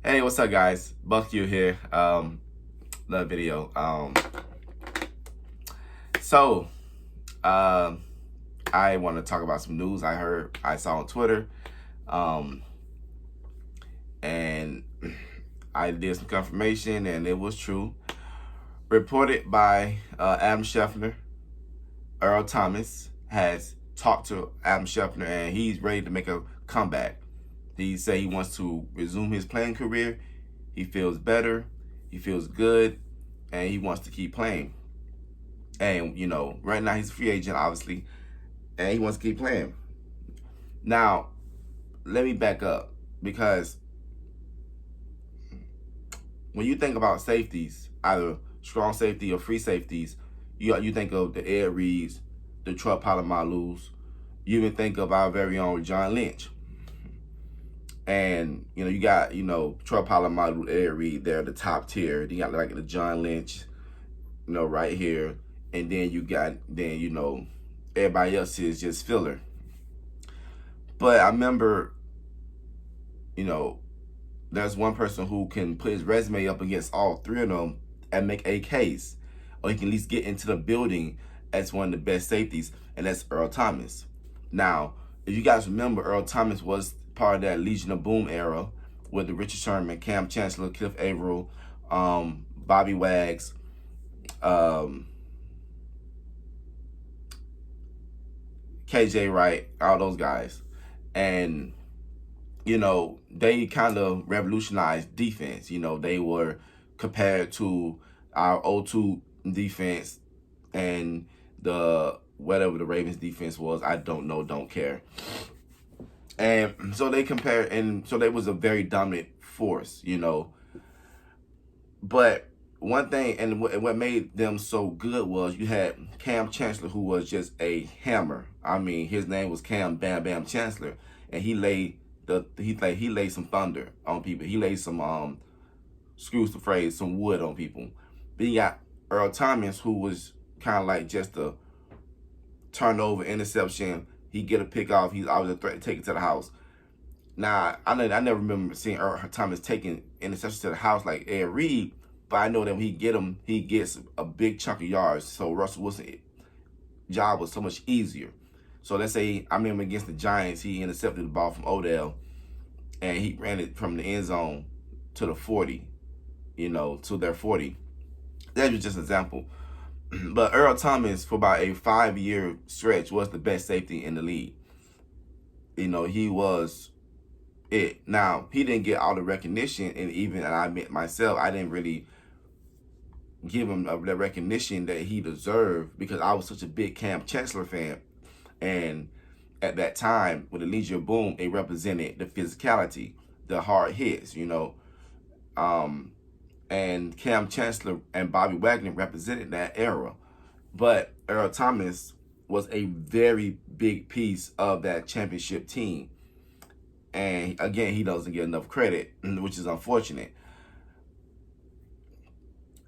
Hey, what's up, guys? Buck you here. Another video. So, um, I want to talk about some news I saw on Twitter, um, and I did some confirmation, and it was true. Reported by Adam Scheffner, Earl Thomas has talked to Adam Scheffner, and he's ready to make a comeback. He said he wants to resume his playing career. He feels better. He feels good, and he wants to keep playing. And, right now he's a free agent, obviously, and he wants to keep playing. Now, let me back up because when you think about safeties, either strong safety or free safeties, you think of the Ed Reeds, the Troy Palomalus. You even think of our very own John Lynch. And, you got, Troy Polamalu, Ed Reed, they're the top tier. You got like the John Lynch, right here. And then everybody else is just filler. But I remember, there's one person who can put his resume up against all three of them and make a case. Or he can at least get into the building as one of the best safeties, and that's Earl Thomas. Now, if you guys remember, Earl Thomas was part of that Legion of Boom era with the Richard Sherman, Cam Chancellor, Cliff Averill, Bobby Wags, KJ Wright, all those guys. And, they kind of revolutionized defense. They were compared to our O2 defense and whatever the Ravens defense was. I don't know, don't care. And so they compared, and so they was a very dominant force, But one thing, and what made them so good was you had Cam Chancellor, who was just a hammer. I mean, his name was Cam Bam Bam Chancellor, and he laid some thunder on people. He laid some excuse the phrase, some wood on people. Then you got Earl Thomas, who was kind of like just a turnover interception. He get a pick off. He's always a threat to take it to the house. Now, I never remember seeing Earl Thomas taking interceptions to the house like Ed Reed, but I know that when he gets a big chunk of yards. So Russell Wilson's job was so much easier. So let's say I remember against the Giants, he intercepted the ball from Odell, and he ran it from the end zone to the 40, to their 40. That was just an example. But Earl Thomas, for about a 5-year stretch, was the best safety in the league. He was it. Now, he didn't get all the recognition, and I admit myself, I didn't really give him the recognition that he deserved because I was such a big Cam Chancellor fan. And at that time, with the Legion of Boom, it represented the physicality, the hard hits, and Cam Chancellor and Bobby Wagner represented that era. But Earl Thomas was a very big piece of that championship team. And again, he doesn't get enough credit, which is unfortunate.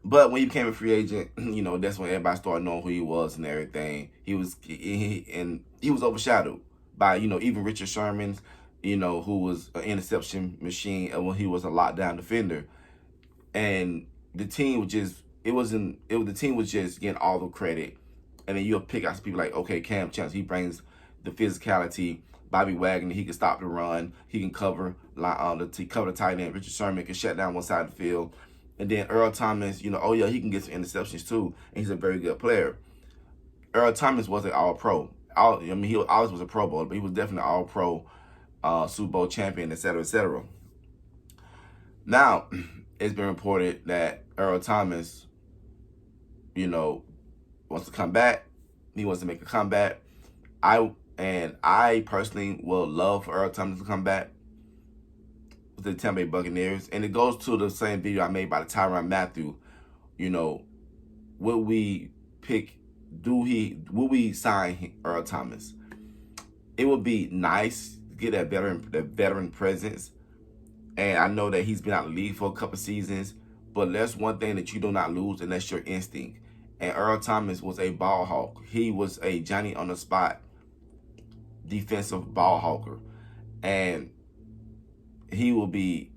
But when he became a free agent, that's when everybody started knowing who he was and everything. He was overshadowed by, even Richard Sherman, who was an interception machine when he was a lockdown defender. And the team was just the team was just getting all the credit. And then you'll pick out some people like, okay, Cam Chancellor, he brings the physicality. Bobby Wagner, he can stop the run. He can cover the tight end. Richard Sherman can shut down one side of the field. And then Earl Thomas, he can get some interceptions too. And he's a very good player. Earl Thomas was an all-pro. He always was a Pro Bowl, but he was definitely an all-pro, Super Bowl champion, et cetera, et cetera. Now, it's been reported that Earl Thomas, wants to come back. He wants to make a comeback. I personally would love for Earl Thomas to come back with the Tampa Bay Buccaneers. And it goes to the same video I made by the Tyrann Mathieu. Will we sign Earl Thomas? It would be nice to get that veteran presence. And I know that he's been out of the league for a couple seasons, but that's one thing that you do not lose, and that's your instinct. And Earl Thomas was a ball hawk. He was a Johnny on the spot defensive ball hawker. And he will be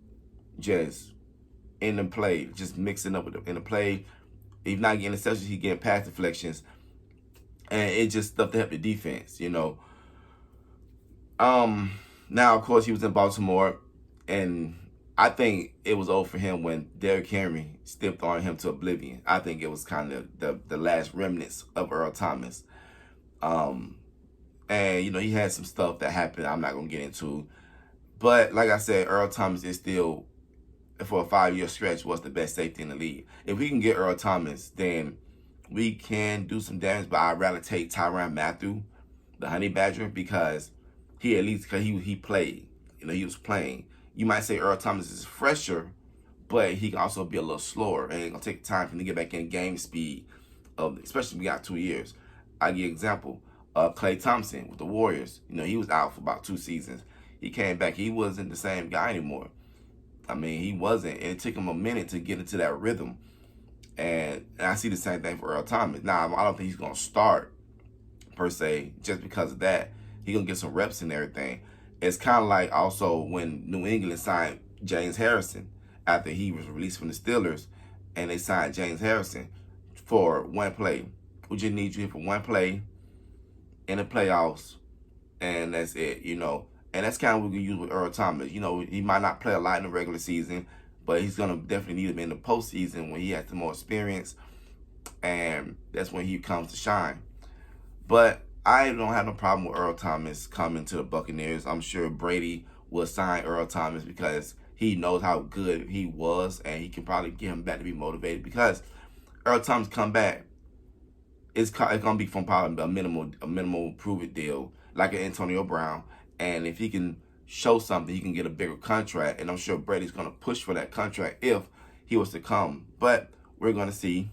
just in the play, just mixing up with in the play. He's not getting interceptions, he's getting pass deflections. And it's just stuff to help the defense, you know. Now, of course, he was in Baltimore, and I think it was over for him when Derrick Henry stepped on him to oblivion. I think it was kind of the last remnants of Earl Thomas. And, you know, he had some stuff that happened I'm not going to get into. But, like I said, Earl Thomas is still, for a 5-year stretch, was the best safety in the league. If we can get Earl Thomas, then we can do some damage. But I'd rather take Tyrann Mathieu, the Honey Badger, because he at least, because he played. You know, he was playing. You might say Earl Thomas is fresher, but he can also be a little slower. And it's going to take time for him to get back in game speed, especially if we got 2 years. I'll give you an example. Klay Thompson with the Warriors. You know, he was out for about 2 seasons. He came back. He wasn't the same guy anymore. I mean, he wasn't. And it took him a minute to get into that rhythm. And I see the same thing for Earl Thomas. Now, I don't think he's going to start, per se, just because of that. He's going to get some reps and everything. It's kind of like also when New England signed James Harrison after he was released from the Steelers, and they signed James Harrison for one play. We just need you here for one play in the playoffs, and that's it, you know. And that's kind of what we can use with Earl Thomas. You know, he might not play a lot in the regular season, but he's going to definitely need him in the postseason when he has the more experience, and that's when he comes to shine. But I don't have no problem with Earl Thomas coming to the Buccaneers. I'm sure Brady will sign Earl Thomas because he knows how good he was, and he can probably get him back to be motivated. Because Earl Thomas come back, it's gonna be from probably a minimal prove it deal, like an Antonio Brown. And if he can show something, he can get a bigger contract. And I'm sure Brady's gonna push for that contract if he was to come. But we're gonna see.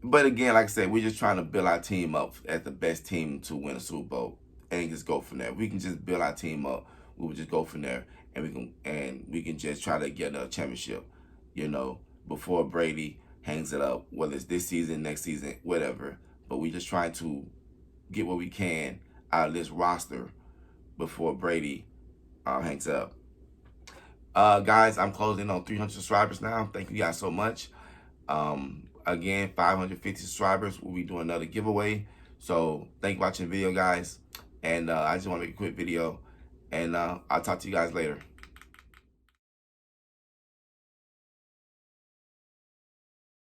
But again, like I said, we're just trying to build our team up as the best team to win a Super Bowl and just go from there. We can just build our team up. We will just go from there, and we can just try to get a championship, you know, before Brady hangs it up, whether it's this season, next season, whatever. But we just trying to get what we can out of this roster before Brady hangs up. Guys, I'm closing on 300 subscribers now. Thank you guys so much. Again, 550 subscribers, we'll be doing another giveaway. So thank you for watching the video, guys. And I just want to make a quick video. And I'll talk to you guys later.